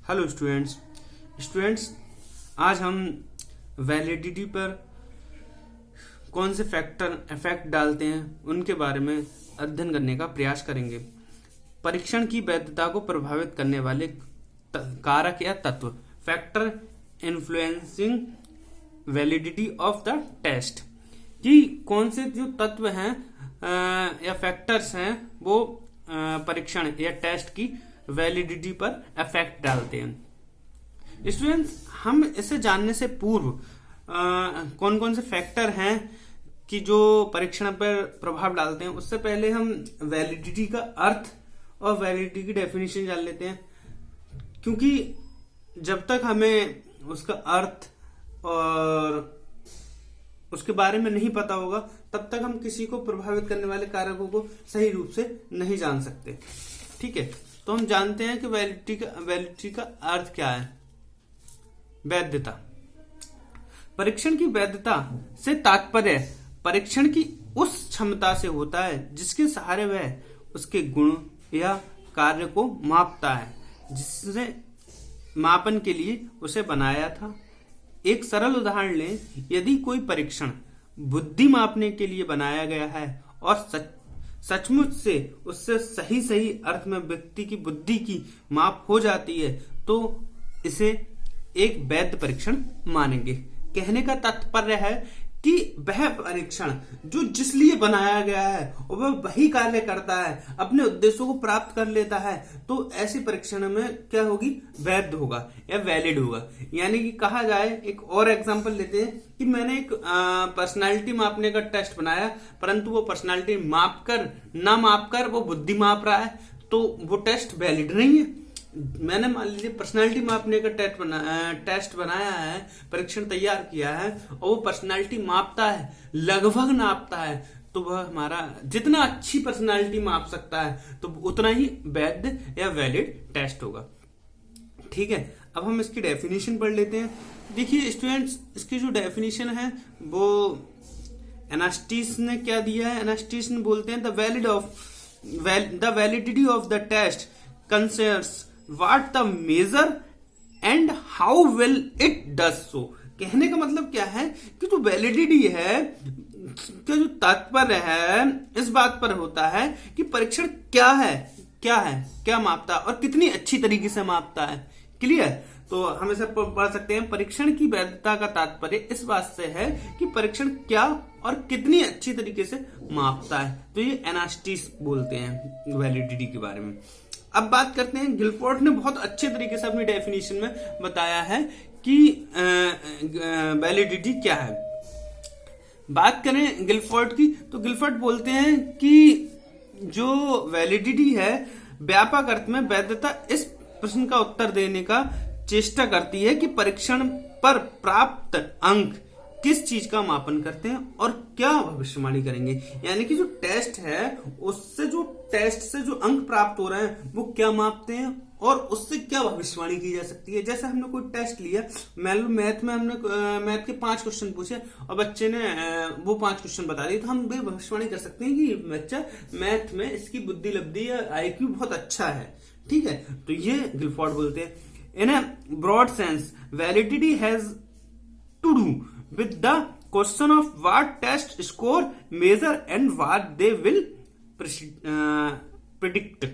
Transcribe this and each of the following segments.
Hello students आज हम validity पर कौन से फैक्टर इफेक्ट डालते हैं उनके बारे में अध्ययन करने का प्रयास करेंगे। परीक्षण की वैधता को प्रभावित करने वाले कारक या तत्व, factor influencing validity of the test, कि कौन से जो तत्व हैं या फैक्टर्स हैं वो परीक्षण या टेस्ट की वैलिडिटी पर इफेक्ट डालते हैं। स्टूडेंट्स, हम इसे जानने से पूर्व कौन कौन से फैक्टर हैं कि जो परीक्षण पर प्रभाव डालते हैं, उससे पहले हम वैलिडिटी का अर्थ और वैलिडिटी की डेफिनेशन जान लेते हैं। क्योंकि जब तक हमें उसका अर्थ और उसके बारे में नहीं पता होगा तब तक हम किसी को प्रभावित करने वाले कारकों को सही रूप से नहीं जान सकते। ठीक है, तो हम जानते हैं कि वैलिडिटी का अर्थ क्या है। वैधता, परीक्षण की वैधता से तात्पर्य परीक्षण की उस क्षमता से होता है जिसके सहारे वह उसके गुण या कार्य को मापता है, जिससे मापन के लिए उसे बनाया था। एक सरल उदाहरण लें, यदि कोई परीक्षण बुद्धि मापने के लिए बनाया गया है और सचमुच से उससे सही अर्थ में व्यक्ति की बुद्धि की माप हो जाती है तो इसे एक वैध परीक्षण मानेंगे। कहने का तात्पर्य है कि वह परीक्षण जो जिस लिए बनाया गया है और वह वही कार्य करता है, अपने उद्देश्यों को प्राप्त कर लेता है, तो ऐसी परीक्षण में क्या होगी, वैध होगा या वैलिड होगा। यानी कि कहा जाए, एक और एग्जांपल लेते हैं कि मैंने एक पर्सनालिटी मापने का टेस्ट बनाया, परंतु वो पर्सनालिटी माप कर वो बुद्धि माप रहा है, तो वो टेस्ट वैलिड नहीं है। मैंने मान लीजिए पर्सनालिटी मापने का टेस्ट बनाया है, परीक्षण तैयार किया है और वो पर्सनालिटी मापता है, लगभग नापता है, तो वह हमारा जितना अच्छी पर्सनालिटी माप सकता है तो उतना ही वैध या वैलिड टेस्ट होगा। ठीक है, अब हम इसकी डेफिनेशन पढ़ लेते हैं। देखिए स्टूडेंट्स, इसकी जो डेफिनेशन है वो एनास्टीस ने क्या दिया है। एनास्टीस ने बोलते हैं the validity of the test concerns what the measure and how well it does so। कहने का मतलब क्या है कि जो वैलिडिटी है, का जो तात्पर्य है, इस बात पर होता है कि परीक्षण क्या मापता है और कितनी अच्छी तरीके से मापता है। क्लियर? तो हम इसे पढ़ सकते हैं, परीक्षण की वैधता का तात्पर्य इस बात से है कि परीक्षण क्या और कितनी अच्छी तरीके से मापता है। तो ये एनास्टीस बोलते हैं वैलिडिटी के बारे में। अब बात करते हैं, गिलफोर्ड ने बहुत अच्छे तरीके से अपनी डेफिनेशन में बताया है कि वैलिडिटी क्या है। बात करें गिलफोर्ड की, तो गिलफोर्ड बोलते हैं कि जो वैलिडिटी है व्यापक अर्थ में वैधता इस प्रश्न का उत्तर देने का चेष्टा करती है कि परीक्षण पर प्राप्त अंक किस चीज का मापन करते हैं और क्या भविष्यवाणी करेंगे। यानी कि जो टेस्ट है उससे जो टेस्ट से जो अंक प्राप्त हो रहे हैं वो क्या मापते हैं और उससे क्या भविष्यवाणी की जा सकती है। जैसे हमने कोई टेस्ट लिया, मान लो मैथ में हमने मैथ के 5 क्वेश्चन पूछे और बच्चे ने वो 5 क्वेश्चन बता दिए, तो हम भी भविष्यवाणी कर सकते हैं कि बच्चा मैथ में इसकी बुद्धि लब्धि या IQ बहुत अच्छा है। ठीक है, तो ये गिलफोर्ड बोलते हैं in a broad sense validity has to do with the question of what test score measure and what they will predict,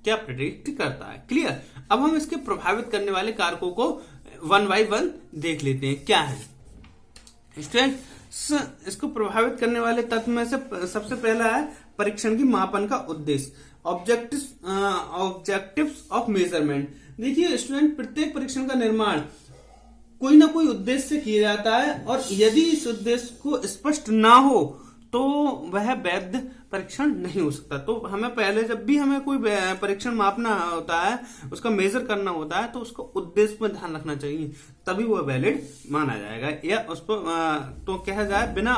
क्या प्रिडिक्ट करता है। क्लियर? अब हम इसके प्रभावित करने वाले कारकों को 1 by 1 देख लेते हैं क्या है। स्टूडेंट्स, इसको प्रभावित करने वाले तत्व में से सबसे पहला है परीक्षण की मापन का उद्देश्य, ऑब्जेक्टिव्स ऑफ मेजरमेंट। देखिए स्टूडेंट, प्रत्येक परीक्षण का निर्माण कोई ना कोई उद्देश्य से किया जाता है और यदि इस उद्देश्य को स्पष्ट ना हो तो वह वैध परीक्षण नहीं हो सकता। तो हमें पहले जब भी हमें कोई परीक्षण मापना होता है, उसका मेजर करना होता है, तो उसको उद्देश्य में ध्यान रखना चाहिए, तभी वह वैलिड माना जाएगा। या उस पर तो कहा जाए बिना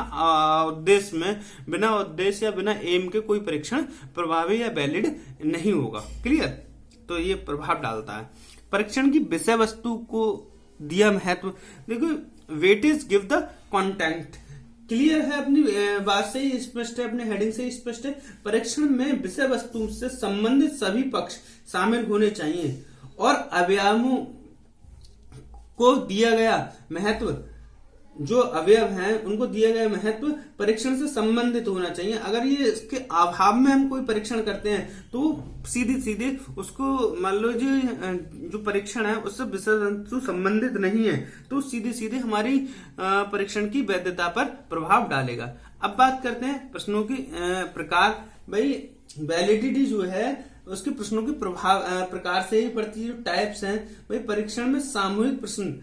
उद्देश्य या बिना एम के कोई परीक्षण प्रभावी या वैलिड नहीं होगा। क्लियर? तो ये प्रभाव डालता है। परीक्षण की विषय वस्तु को दिया महत्व, देखो weightage give the content. Clear है, अपनी बात से ही स्पष्ट है, अपने हेडिंग से ही स्पष्ट है। परीक्षण में विषय वस्तु से संबंधित सभी पक्ष शामिल होने चाहिए और अवयवों को दिया गया महत्व, जो अवयव हैं उनको दिया गया महत्व परीक्षण से संबंधित होना चाहिए। अगर ये इसके अभाव में हम कोई परीक्षण करते हैं तो सीधे सीधे उसको मान लो जो परीक्षण है उससे विषय वस्तु संबंधित नहीं है तो सीधे सीधे हमारी परीक्षण की वैधता पर प्रभाव डालेगा। अब बात करते हैं प्रश्नों की प्रकार। भाई वैलिडिटी जो है उसके प्रश्नों के प्रकार से ही पड़ती है। जो टाइप्स हैं भाई, परीक्षण में सामूहिक प्रश्न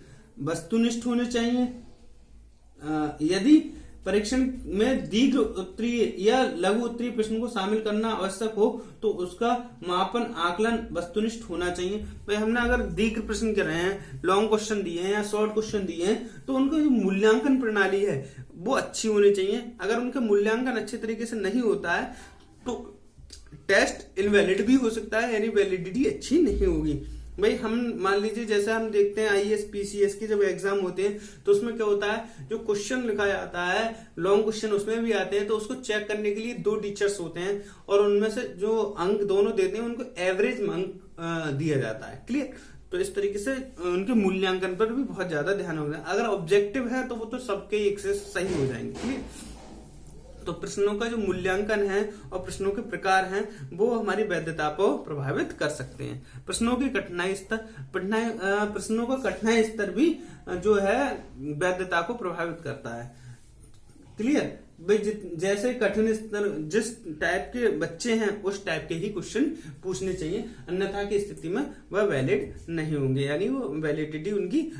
वस्तुनिष्ठ होने चाहिए। यदि परीक्षण में दीर्घ उत्तरीय या लघु उत्तरीय प्रश्न को शामिल करना आवश्यक हो तो उसका मापन आकलन वस्तुनिष्ठ होना चाहिए। भाई हमने अगर दीर्घ प्रश्न कर रहे हैं, लॉन्ग क्वेश्चन दिए हैं या शॉर्ट क्वेश्चन दिए हैं तो उनका जो मूल्यांकन प्रणाली है वो अच्छी होनी चाहिए। अगर उनका मूल्यांकन अच्छे तरीके से नहीं होता है तो टेस्ट इनवैलिड भी हो सकता है, यानी वैलिडिटी अच्छी नहीं होगी। भाई हम मान लीजिए जैसे हम देखते हैं आईएएस पीसीएस के जब एग्जाम होते हैं तो उसमें क्या होता है, जो क्वेश्चन लिखा जाता है लॉन्ग क्वेश्चन उसमें भी आते हैं तो उसको चेक करने के लिए 2 टीचर्स होते हैं और उनमें से जो अंक दोनों देते हैं उनको एवरेज अंक दिया जाता है। क्लियर? तो इस तरीके से उनके मूल्यांकन पर भी बहुत ज्यादा ध्यान होगा। अगर ऑब्जेक्टिव है तो वो तो सबके एक से सही हो जाएंगे। क्लियर? तो प्रश्नों का जो मूल्यांकन है और प्रश्नों के प्रकार हैं वो हमारी वैधता को प्रभावित कर सकते हैं। प्रश्नों की कठिनाई स्तर, प्रश्नों का कठिनाई स्तर भी जो है वैधता को प्रभावित करता है। क्लियर? भाई जैसे कठिन स्तर जिस टाइप के बच्चे हैं उस टाइप के ही क्वेश्चन पूछने चाहिए, अन्यथा की स्थिति में वह वैलिड नहीं होंगे, यानी वो वैलिडिटी उनकी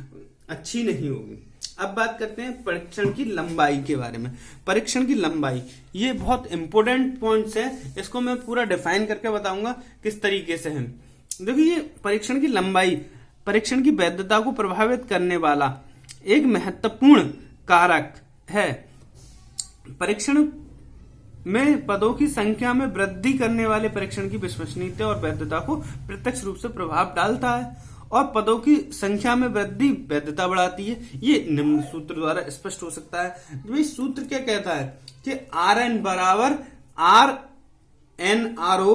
अच्छी नहीं होगी। अब बात करते हैं परीक्षण की लंबाई के बारे में। परीक्षण की लंबाई ये बहुत इंपॉर्टेंट पॉइंट्स है, इसको मैं पूरा डिफाइन करके बताऊंगा किस तरीके से है। देखिए परीक्षण की लंबाई परीक्षण की वैधता को प्रभावित करने वाला एक महत्वपूर्ण कारक है। परीक्षण में पदों की संख्या में वृद्धि करने वाले परीक्षण की विश्वसनीयता और वैधता को प्रत्यक्ष रूप से प्रभाव डालता है और पदों की संख्या में वृद्धि वैधता बढ़ाती है। ये निम्न सूत्र द्वारा स्पष्ट हो सकता है। भाई सूत्र क्या कहता है कि Rn बराबर RnRO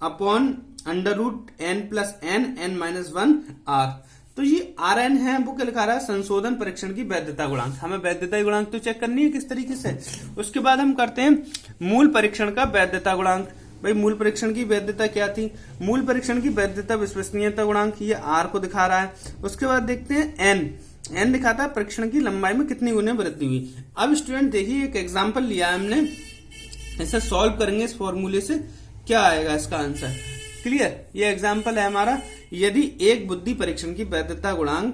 अपॉन √n+n(n-1) R। तो ये Rn है वो क्या लिखा रहा है, संशोधन परीक्षण की वैधता गुणांक। हमें वैधता गुणांक तो चेक करनी है किस तरीके से। उसके बाद हम करते हैं मूल परीक्षण का वैधता गुणांक। भाई मूल परीक्षण की वैधता क्या थी, मूल परीक्षण की वैधता विश्वसनीयता गुणांक, ये R को दिखा रहा है। उसके बाद देखते हैं N दिखाता है परीक्षण की लंबाई में कितनी गुना वृद्धि हुई। अब स्टूडेंट देखिए एक एग्जांपल लिया है हमने, इसे सॉल्व करेंगे इस फॉर्मूले से, क्या आएगा इसका आंसर। क्लियर? ये एग्जांपल है हमारा। यदि एक बुद्धि परीक्षण की वैधता गुणांक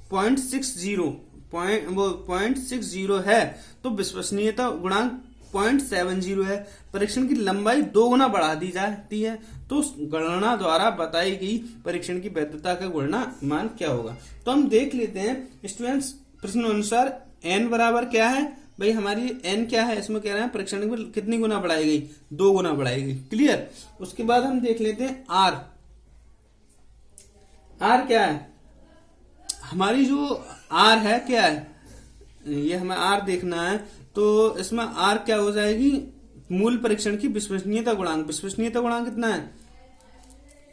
0.60 है तो विश्वसनीयता गुणांक 0.70 है। परीक्षण की लंबाई 2 गुना बढ़ा दी जाती है तो गणना द्वारा बताई गई परीक्षण की वैधता का गणना मान क्या होगा। तो हम देख लेते हैं स्टूडेंट्स प्रश्न अनुसार n बराबर क्या है। भाई हमारी n क्या है, इसमें कह रहे हैं परीक्षण की कितनी गुना बढ़ाई गई, 2 गुना बढ़ाई गई। क्लियर? उसके बाद हम देख लेते हैं r क्या है, हमारी जो r है क्या है, ये हमें r देखना है। तो इसमें R क्या हो जाएगी, मूल परीक्षण की विश्वसनीयता गुणांक। विश्वसनीयता गुणांक कितना है,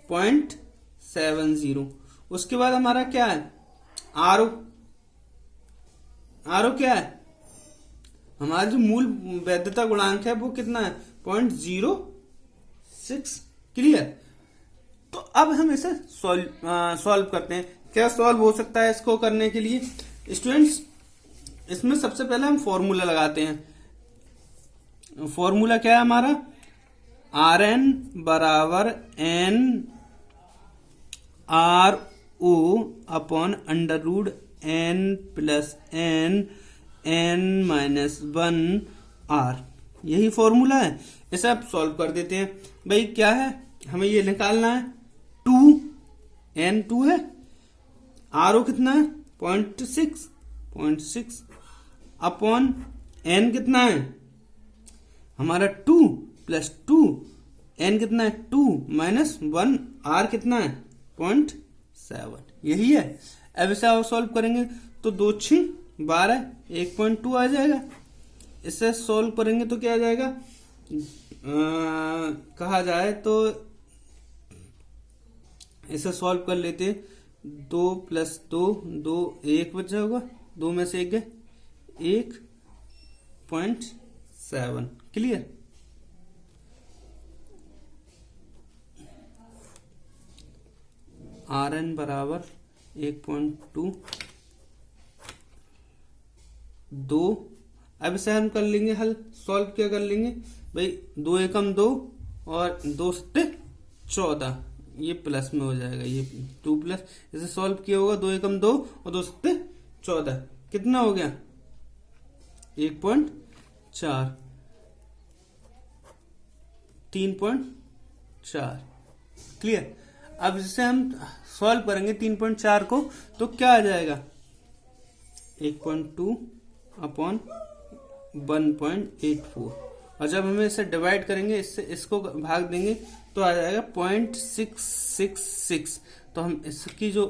0.70। उसके बाद हमारा क्या है RO क्या है, हमारा जो मूल वैधता गुणांक है वो कितना है, 0.06। क्लियर? तो अब हम इसे सॉल्व करते हैं। क्या सॉल्व हो सकता है इसको करने के लिए स्टूडेंट्स, इसमें सबसे पहले हम फॉर्मूला लगाते हैं। फॉर्मूला क्या है हमारा, Rn बराबर NRO अपॉन √n+n(n-1) यही फॉर्मूला है। इसे आप सॉल्व कर देते हैं। भाई क्या है, हमें ये निकालना है 2 है, RO कितना है 0.6 अपॉन n कितना है हमारा 2 + 2, n कितना है 2 - 1, R कितना है 0.7, यही है। अब इसे आप सॉल्व करेंगे तो 2 × 6 = 12, 1.2 आ जाएगा। इसे सॉल्व करेंगे तो क्या आ जाएगा, कहा जाए तो इसे सॉल्व कर लेते 2 + 2, 2 1 बचा होगा, 2 में से 1 गए, 1.7। क्लियर। Rn बराबर 1.2, 2। अब इसे हम कर लेंगे हल, सॉल्व क्या कर लेंगे भाई, 2 एकम 2 और 2 सत्ते 14, ये प्लस में हो जाएगा, ये 2 प्लस, इसे सॉल्व किया होगा, 2 एकम 2 और 2 सत्ते 14, कितना हो गया 1.4, 3.4। क्लियर। अब इसे हम सॉल्व करेंगे 3.4 को, तो क्या आ जाएगा 1.2 अपॉन 1.84, और जब हमें इसे डिवाइड करेंगे, इससे इसको भाग देंगे तो आ जाएगा 0.666। तो हम इसकी जो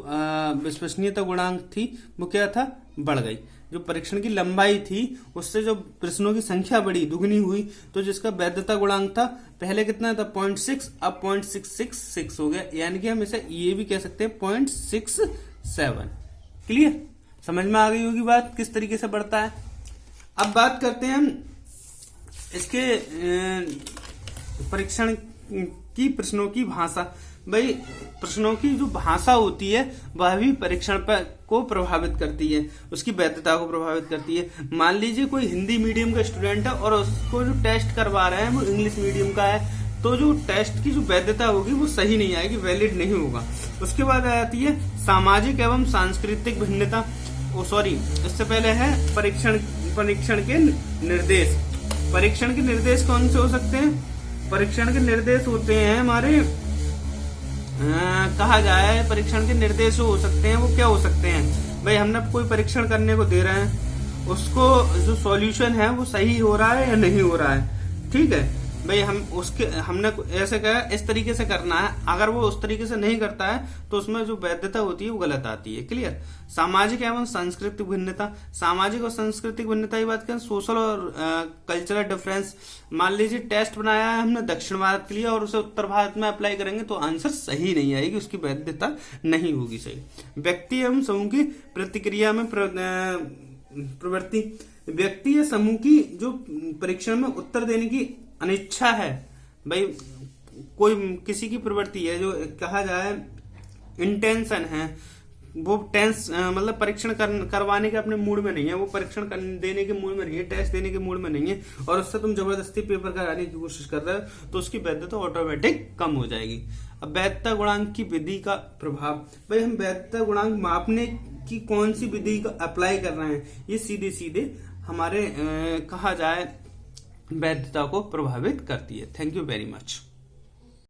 विश्वसनीयता गुणांक थी वो क्या था, बढ़ गई। जो परीक्षण की लंबाई थी उससे जो प्रश्नों की संख्या बढ़ी, दुगनी हुई, तो जिसका वैधता गुणांक था पहले कितना था 0.6, अब 0.666 हो गया, यानी कि हम इसे ये भी कह सकते हैं 0.67। क्लियर, समझ में आ गई होगी बात किस तरीके से बढ़ता है। अब बात करते हैं हम इसके परीक्षण की प्रश्नों की भाषा। भाई प्रश्नों की जो भाषा होती है वह भी परीक्षण पर को प्रभावित करती है, उसकी वैधता को प्रभावित करती है। मान लीजिए कोई हिंदी मीडियम का स्टूडेंट है और उसको जो टेस्ट करवा रहे हैं वो इंग्लिश मीडियम का है, तो जो टेस्ट की जो वैधता होगी वो सही नहीं आएगी, वैलिड नहीं होगा। उसके बाद आ जाती है सामाजिक एवं सांस्कृतिक भिन्नता, इससे पहले है परीक्षण के निर्देश। परीक्षण के निर्देश कौन से हो सकते हैं, परीक्षण के निर्देश होते हैं हमारे कहा जाए परीक्षण के निर्देश जो हो सकते हैं वो क्या हो सकते हैं भाई, हमने कोई परीक्षण करने को दे रहे हैं, उसको जो सॉल्यूशन है वो सही हो रहा है या नहीं हो रहा है। ठीक है भाई, हमने ऐसे कहा इस तरीके से करना है, अगर वो उस तरीके से नहीं करता है तो उसमें जो वैधता होती है वो गलत आती है। क्लियर। सामाजिक एवं सांस्कृतिक भिन्नता, सामाजिक और सांस्कृतिक भिन्नता की बात करें, सोशल और कल्चरल डिफरेंस। मान लीजिए टेस्ट बनाया है हमने दक्षिण भारत के लिए और उसे उत्तर भारत में अप्लाई करेंगे तो आंसर सही नहीं आएगी, उसकी वैधता नहीं होगी सही। व्यक्ति एवं समूह की प्रतिक्रिया में प्रवृत्ति, व्यक्ति या समूह की जो परीक्षण में उत्तर देने की अनिच्छा है, भाई कोई किसी की प्रवृत्ति है, जो कहा जाए इंटेंशन है, वो मतलब परीक्षण करवाने के अपने मूड में नहीं है, वो परीक्षण देने के मूड में नहीं है, टेस्ट देने के मूड में नहीं है, और उससे तुम जबरदस्ती पेपर कराने की कोशिश कर रहे हो तो उसकी वैधता ऑटोमेटिक कम हो जाएगी। अब वैधता गुणांक की विधि का प्रभाव, भाई हम वैधता गुणांक मापने की कौन सी विधि का अप्लाई कर रहे हैं, ये सीधे सीधे हमारे कहा जाए वैधता को प्रभावित करती है। Thank you very much.